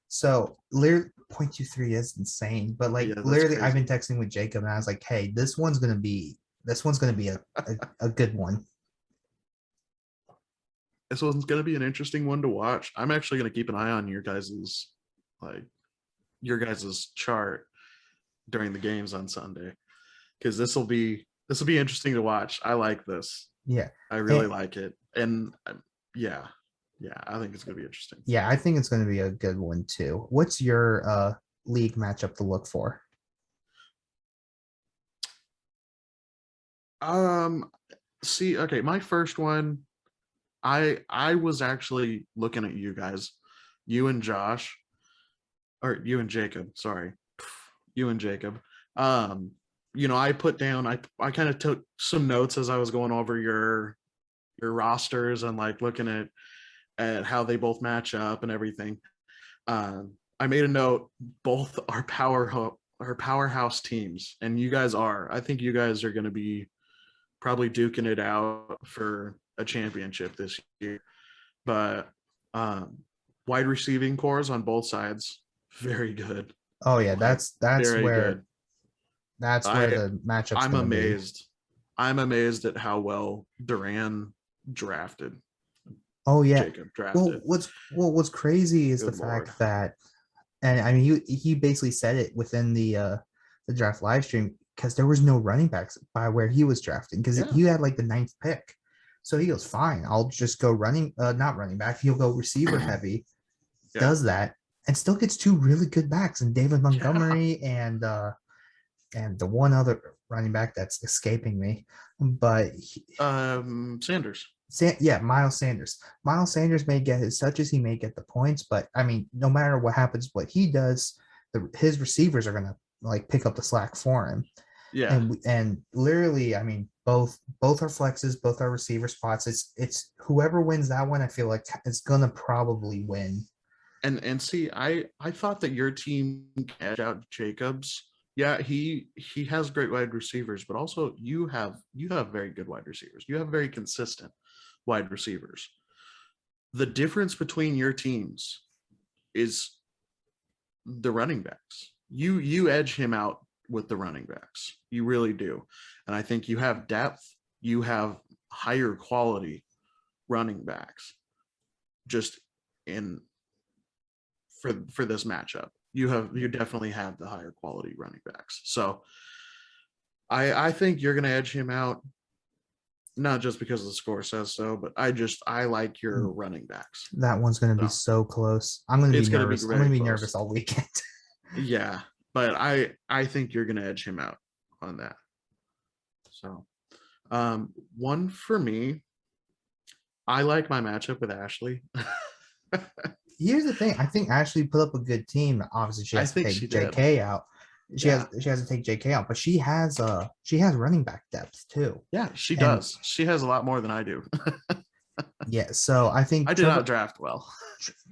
So literally 0.23 is insane, but like literally, I've been texting with Jacob, and I was like, "Hey, this one's gonna be a good one." This one's gonna be an interesting one to watch. I'm actually gonna keep an eye on your guys's chart during the games on Sunday, because this will be interesting to watch. I like this. Yeah, I really like it, and yeah, I think it's gonna be interesting. Yeah, I think it's gonna be a good one too. What's your league matchup to look for? See, okay, my first one, I was actually looking at you guys, you and Josh, or you and Jacob, sorry, you and Jacob. I put down, I kind of took some notes as I was going over your rosters and like looking at how they both match up and everything. I made a note, both are powerhouse teams, and you guys are. I think you guys are going to be probably duking it out for a championship this year. But wide receiving cores on both sides, very good. Oh yeah, that's where good. That's where the matchup's I'm amazed. I'm amazed at how well Duran drafted. Oh yeah. Jacob drafted. What's crazy is the fact that, and I mean he basically said it within the draft live stream, because there was no running backs by where he was drafting, because he had like the 9th pick. So he goes, fine, I'll just go not running back. He'll go receiver heavy, does that, and still gets 2 really good backs, and David Montgomery and the one other running back that's escaping me, but Sanders. Miles Sanders. Miles Sanders may get his touches, he may get the points, but I mean, no matter what happens, what he does, his receivers are gonna like pick up the slack for him. Yeah, and literally, I mean, both are flexes, both are receiver spots. It's whoever wins that one, I feel like it's gonna probably win. And see, I thought that your team edged out Jacobs. Yeah, he has great wide receivers, but also you have very good wide receivers. You have very consistent wide receivers. The difference between your teams is the running backs. You edge him out with the running backs. You really do. And I think you have depth, you have higher quality running backs just for this matchup. You definitely have the higher quality running backs. So I think you're going to edge him out, not just because the score says so, but I like your running backs. That one's going to be so close. I'm going to be nervous. I'm going to be nervous all weekend. Yeah, but I think you're going to edge him out on that. So one for me, I like my matchup with Ashley. Here's the thing. I think Ashley put up a good team. Obviously, she has to take JK out. She has to take JK out, but she has running back depth too. Yeah, she does. She has a lot more than I do. Yeah, so I think I did not draft well.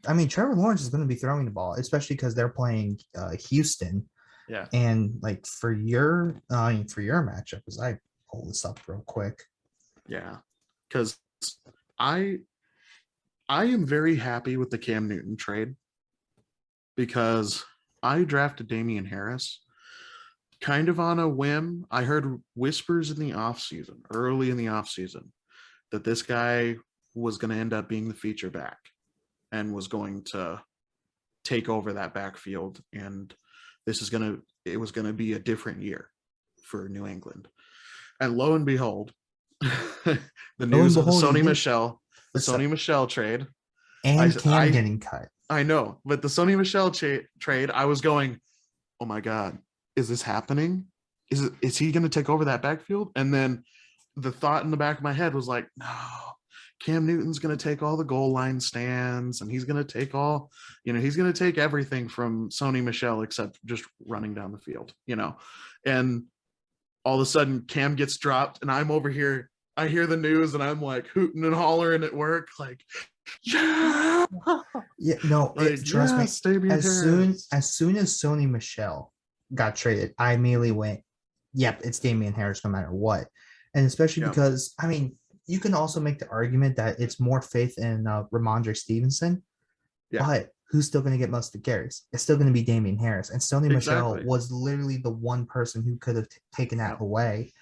I mean, Trevor Lawrence is going to be throwing the ball, especially because they're playing Houston. Yeah, and like for your matchup, as I pull this up real quick. Yeah, because I am very happy with the Cam Newton trade, because I drafted Damien Harris kind of on a whim. I heard whispers in the offseason, early in the offseason, that this guy was going to end up being the feature back and was going to take over that backfield. And it was going to be a different year for New England. And lo and behold, the news of the Sony Michel trade. And Cam getting cut. I know, but the Sony Michel trade, I was going, oh my God, is this happening? Is he going to take over that backfield? And then the thought in the back of my head was like, no, Cam Newton's going to take all the goal line stands, and he's going to take all, he's going to take everything from Sony Michel except just running down the field, and all of a sudden Cam gets dropped and I'm over here. I hear the news and I'm like hooting and hollering at work, like, yeah, no, like, trust me. Damien Harris. As soon as Sony Michel got traded, I immediately went, yep, it's Damien Harris no matter what. And especially because, I mean, you can also make the argument that it's more faith in Ramondre Stevenson, but who's still going to get most of the carries? It's still going to be Damien Harris. And Sony Michel was literally the one person who could have taken that away.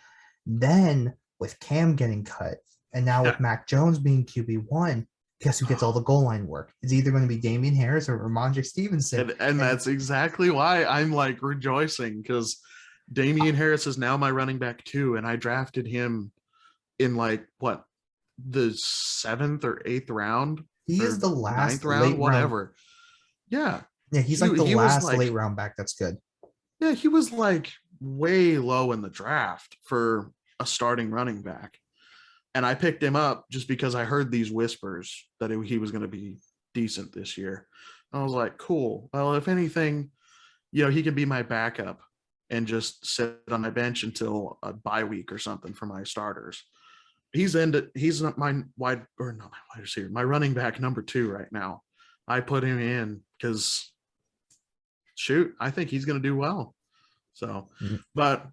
Then with Cam getting cut, and now with Mac Jones being QB1, guess who gets all the goal line work? It's either going to be Damien Harris or Ramondre Stevenson. And that's exactly why I'm like rejoicing, because Damien Harris is now my running back too. And I drafted him in like the 7th or 8th round. He is the last 9th round, whatever. Round. Yeah, he's like the last late round back. That's good. Yeah, he was like way low in the draft for a starting running back. And I picked him up just because I heard these whispers that he was going to be decent this year. I was like, cool. Well, if anything, he could be my backup and just sit on my bench until a bye week or something for my starters. He's not my wide receiver, my running back number 2 right now. I put him in because I think he's going to do well. So, but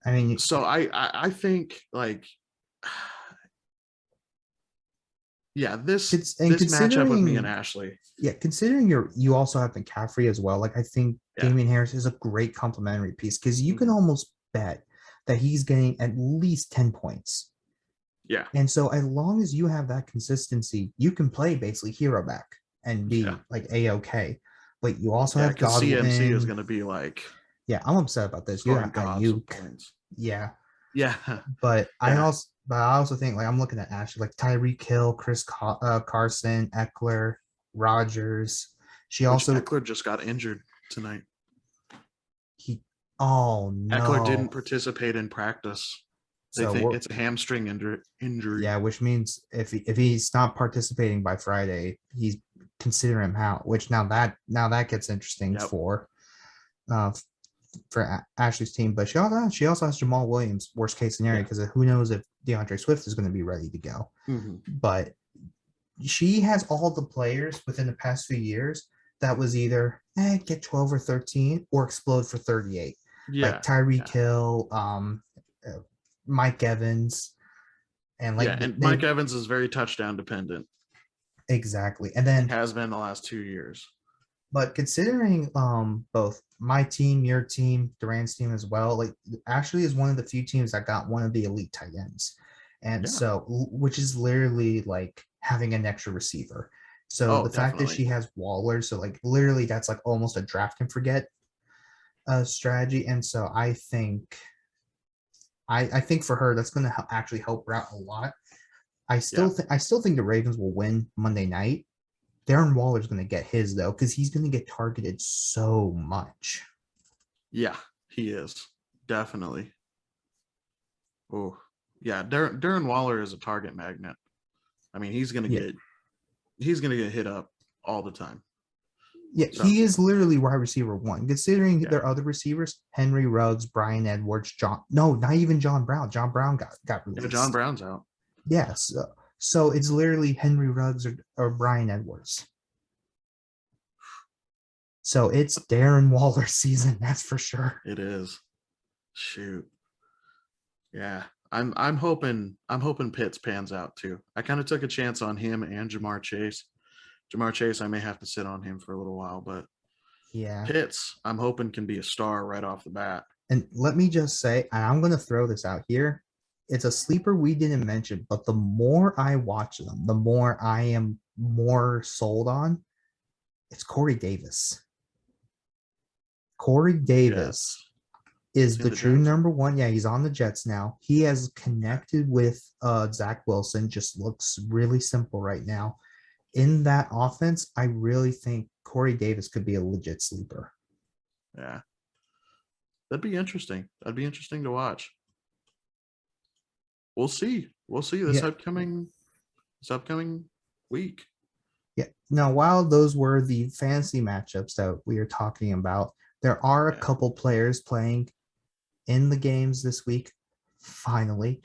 I mean, so I think like, yeah, this matchup with me and Ashley. Yeah, considering you also have McCaffrey as well. Like, I think Damien Harris is a great complementary piece because you can almost bet that he's getting at least 10 points. Yeah. And so as long as you have that consistency, you can play basically hero back and be like A-okay. But you also have Godwin. CMC is going to be like. Yeah, I'm upset about this. You have Ayuk. Yeah. Yeah. But I also think, like, I'm looking at Ashley, like Tyreek Hill, Chris Carson, Eckler, Rodgers. Eckler just got injured tonight. Oh no! Eckler didn't participate in practice. They think it's a hamstring injury. Yeah, which means if he's not participating by Friday, he's considering him out. Which now that gets interesting for Ashley's team. But she also has Jamal Williams, worst case scenario, because who knows if DeAndre Swift is going to be ready to go. Mm-hmm. But she has all the players within the past few years that was either get 12 or 13 or explode for 38. Yeah, like Tyreek Hill, Mike Evans, and Mike Evans is very touchdown dependent. Exactly, and then has been the last 2 years. But considering both my team, your team, Duran's team as well, like Ashley is one of the few teams that got one of the elite tight ends, and so which is literally like having an extra receiver. So the fact that she has Waller, so like literally that's like almost a draft and forget strategy. And so I think for her that's going to actually help her out a lot. I still think the Ravens will win Monday night. Darren Waller's going to get his though, because he's going to get targeted so much. Yeah, he is definitely. Oh yeah, Darren Waller is a target magnet. I mean, he's going to get hit up all the time. Yeah, so, he is literally wide receiver 1. Considering their other receivers, Henry Ruggs, Brian Edwards, not even John Brown. John Brown got released. Yeah, John Brown's out. Yes. So it's literally Henry Ruggs or Brian Edwards. So it's Darren Waller season, that's for sure. It is. Shoot. Yeah. I'm hoping Pitts pans out too. I kind of took a chance on him and Jamar Chase. Jamar Chase, I may have to sit on him for a little while, but Pitts, I'm hoping can be a star right off the bat. And let me just say, and I'm going to throw this out here. It's a sleeper we didn't mention, but the more I watch them, the more I am more sold on. It's Corey Davis. Corey Davis is the true number 1. Yeah, he's on the Jets now. He has connected with Zach Wilson. Just looks really simple right now. in that offense, I really think Corey Davis could be a legit sleeper. Yeah. That'd be interesting. That'd be interesting to watch. We'll see. We'll see this Yeah. upcoming week. Yeah. Now, while those were the fantasy matchups that we are talking about, there are a Yeah. couple players playing in the games this week, finally.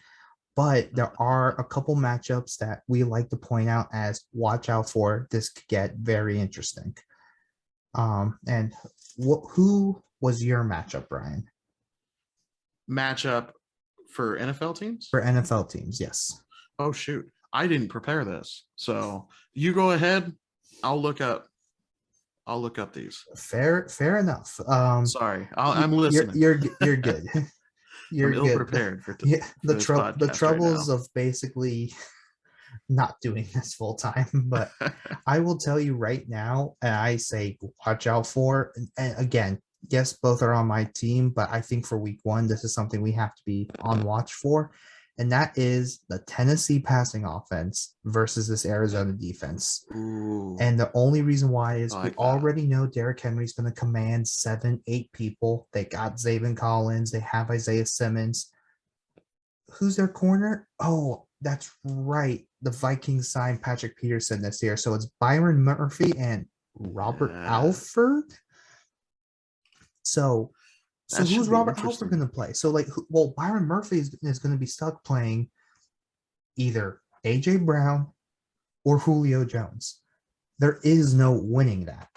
But there are a couple matchups that we like to point out as watch out for. This could get very interesting. And who was your matchup, Brian? Matchup for NFL teams? For NFL teams, yes. Oh shoot. I didn't prepare this. So you go ahead. I'll look up these. Fair enough. Sorry. I'm listening. You're good. You're I'm ill good. prepared for Yeah, for this podcast the troubles right of basically not doing this full time. But I will tell you right now, and I say watch out for. And again, yes, both are on my team, but I think for week one, this is something we have to be on watch for. And that is the Tennessee passing offense versus this Arizona defense. Ooh, And the only reason why is I we like that. already know Derrick Henry's going to command 7, 8 people. They got Zaven Collins. They have Isaiah Simmons. Who's their corner? Oh, that's right. The Vikings signed Patrick Peterson this year. So it's Byron Murphy and Robert Alford. So That should who's be Robert Alford interesting. going to play? So well, Byron Murphy is going to be stuck playing either AJ Brown or Julio Jones. There is no winning that.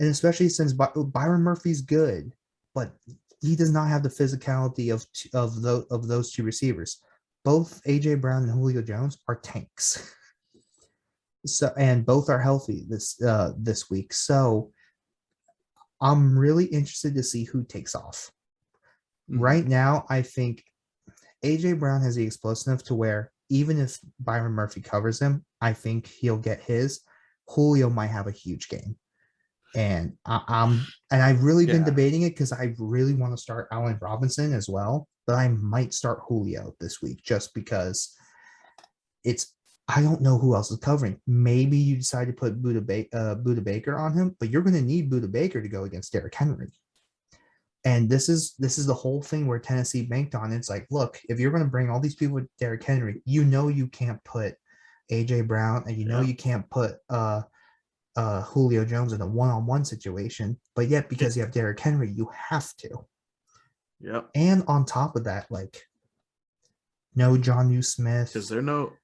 And especially since Byron Murphy's good, but he does not have the physicality of those two receivers. Both AJ Brown and Julio Jones are tanks. So and both are healthy this week. So I'm really interested to see who takes off. Mhm. Right now, I think AJ Brown has the explosive to where even if Byron Murphy covers him, I think he'll get his. Julio might have a huge game. And I've really been debating it because I really want to start Allen Robinson as well, but I might start Julio this week just because I don't know who else is covering. Maybe you decide to put Buda Baker on him, but you're going to need Buda Baker to go against Derrick Henry. And this is the whole thing where Tennessee banked on. It's like, look, if you're going to bring all these people with Derrick Henry, you know you can't put AJ Brown and you can't put Julio Jones in a one-on-one situation, but yet because you have Derrick Henry, you have to. Yep. And on top of that, no Jonnu Smith, because they're no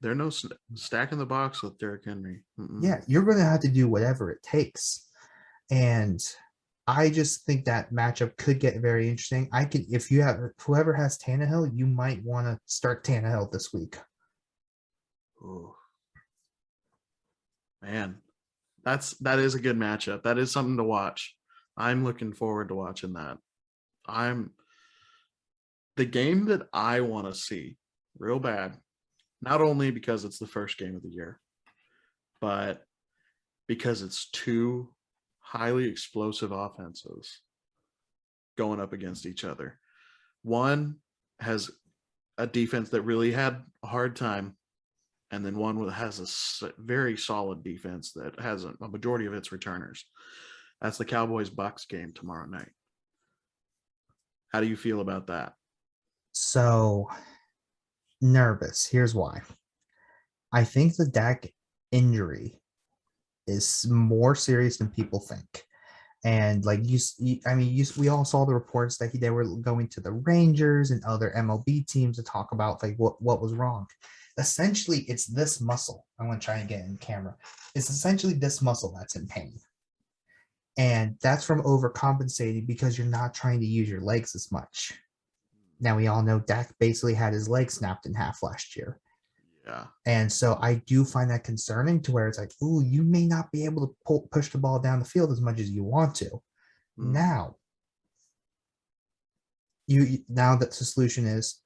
stack in the box with Derrick Henry. Yeah, you're going to have to do whatever it takes, and I just think that matchup could get very interesting. If you have whoever has Tannehill, you might want to start Tannehill this week. Ooh. Man, that is a good matchup. That is something to watch. I'm looking forward to watching that. The game that I want to see real bad, not only because it's the first game of the year, but because it's two highly explosive offenses going up against each other. One has a defense that really had a hard time, and then one has a very solid defense that has a majority of its returners. That's the Cowboys-Bucks game tomorrow night. How do you feel about that? So nervous. Here's why. I think the Dak injury is more serious than people think. And we all saw the reports that they were going to the Rangers and other MLB teams to talk about what was wrong. Essentially, it's this muscle. I'm going to try and get in camera. It's essentially this muscle that's in pain. And that's from overcompensating because you're not trying to use your legs as much. Now, we all know Dak basically had his leg snapped in half last year. Yeah. And so I do find that concerning to where it's like, ooh, you may not be able to push the ball down the field as much as you want to. Now that the solution is,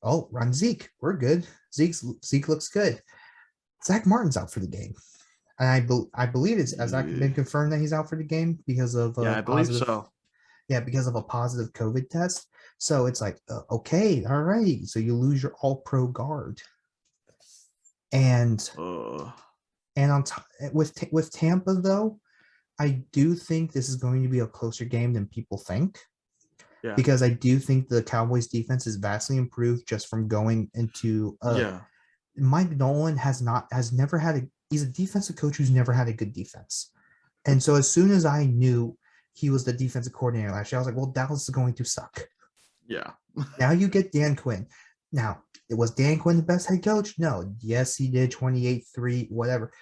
run Zeke. We're good. Zeke looks good. Zach Martin's out for the game. And I believe it's has that been confirmed that he's out for the game because of I believe so. Yeah, because of a positive COVID test. So it's like, okay, all right. So you lose your all-pro guard. And And with Tampa though, I do think this is going to be a closer game than people think, Yeah. because I do think the Cowboys defense is vastly improved just from going into Yeah. Mike Nolan has never had he's a defensive coach who's never had a good defense. And so as soon as I knew he was the defensive coordinator last year, I was like, well, Dallas is going to suck. Yeah. Now you get Dan Quinn. Now, was Dan Quinn the best head coach? No. Yes, he did 28-3, whatever.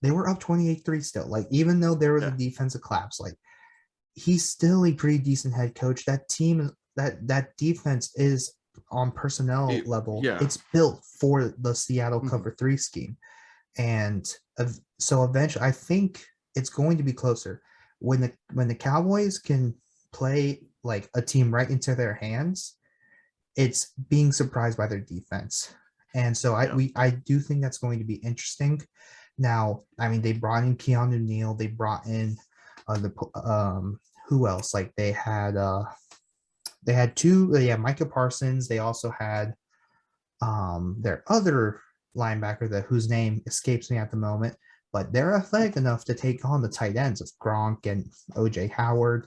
They were up 28-3 still. Like, even though there was a defensive collapse, like, he's still a pretty decent head coach. That team, that defense is on personnel level. Yeah. It's built for the Seattle cover 3 scheme. And so eventually, I think it's going to be closer when the Cowboys can play like a team right into their hands. It's being surprised by their defense, and so I do think that's going to be interesting. Now, I mean, they brought in Keanu Neal, they brought in who else? Like they had Micah Parsons. They also had their other linebacker whose name escapes me at the moment, but they're athletic enough to take on the tight ends of Gronk and OJ Howard.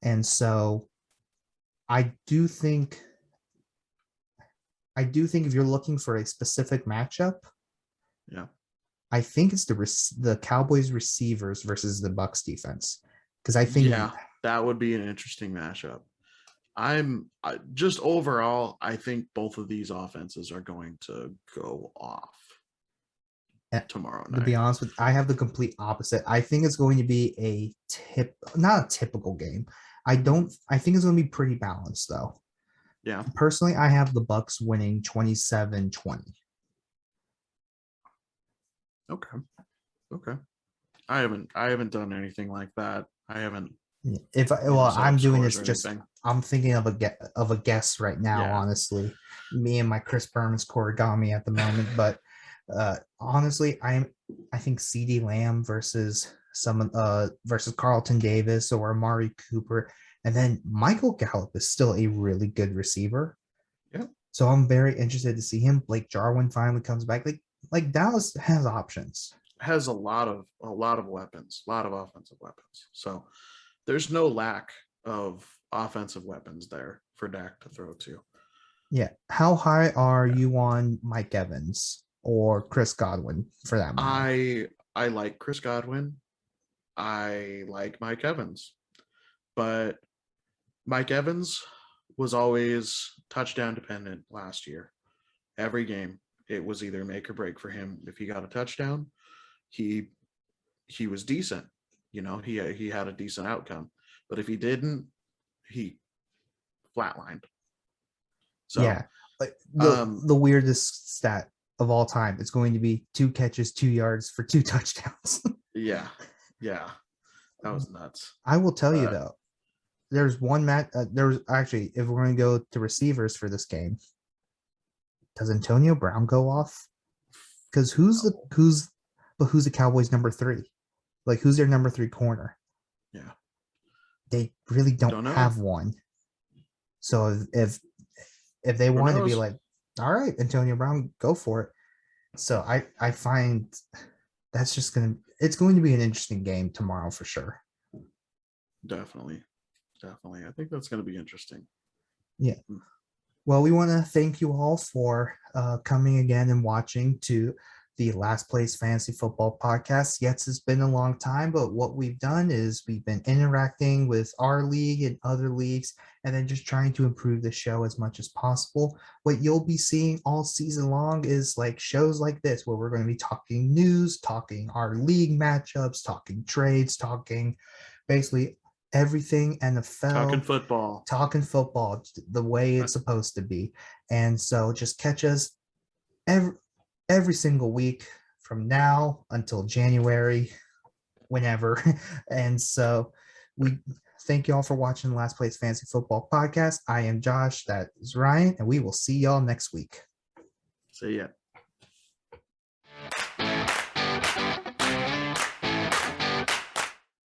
And so I do think if you're looking for a specific matchup, I think it's the Cowboys receivers versus the Bucs defense, because I think that would be an interesting matchup. Just overall, I think both of these offenses are going to go off tomorrow night. To be honest with you, I have the complete opposite. I think it's going to be not a typical game. I think it's going to be pretty balanced though. Yeah. Personally, I have the Bucs winning 27-20. Okay. I haven't done anything like that. I haven't. I'm doing this I'm thinking of a guess right now, honestly. Me and my Chris Berman's Korigami at the moment, but honestly, I think CeeDee Lamb versus Carlton Davis or Amari Cooper, and then Michael Gallup is still a really good receiver. Yeah. So I'm very interested to see him. Blake Jarwin finally comes back. Like Dallas has options. Has a lot of weapons, a lot of offensive weapons. So there's no lack of offensive weapons there for Dak to throw to. Yeah. How high are you on Mike Evans or Chris Godwin for that matter? I like Chris Godwin. I like Mike Evans. But Mike Evans was always touchdown dependent last year. Every game, it was either make or break for him. If he got a touchdown, he was decent. He had a decent outcome. But if he didn't, he flatlined. So yeah, the weirdest stat of all time. It's going to be 2 catches, 2 yards for 2 touchdowns. yeah, that was nuts. I will tell you though, there's one match. There's actually, if we're going to go to receivers for this game, does Antonio Brown go off? Because who's the Cowboys' number 3? Like, who's their number 3 corner? Yeah, they really don't have one. So if they want to be like, all right, Antonio Brown, go for it. So I find that's just it's going to be an interesting game tomorrow for sure. Definitely. I think that's going to be interesting. Yeah. Well, we want to thank you all for coming again and watching to the Last Place Fantasy Football Podcast. Yes, it's been a long time, but what we've done is we've been interacting with our league and other leagues, and then just trying to improve the show as much as possible. What you'll be seeing all season long is like shows like this, where we're going to be talking news, talking our league matchups, talking trades, talking basically everything NFL, talking football the way it's supposed to be. And so just catch us every single week from now until January, whenever. And so we thank you all for watching the Last Place Fantasy Football Podcast. I am Josh, that is Ryan, and we will see y'all next week. See ya.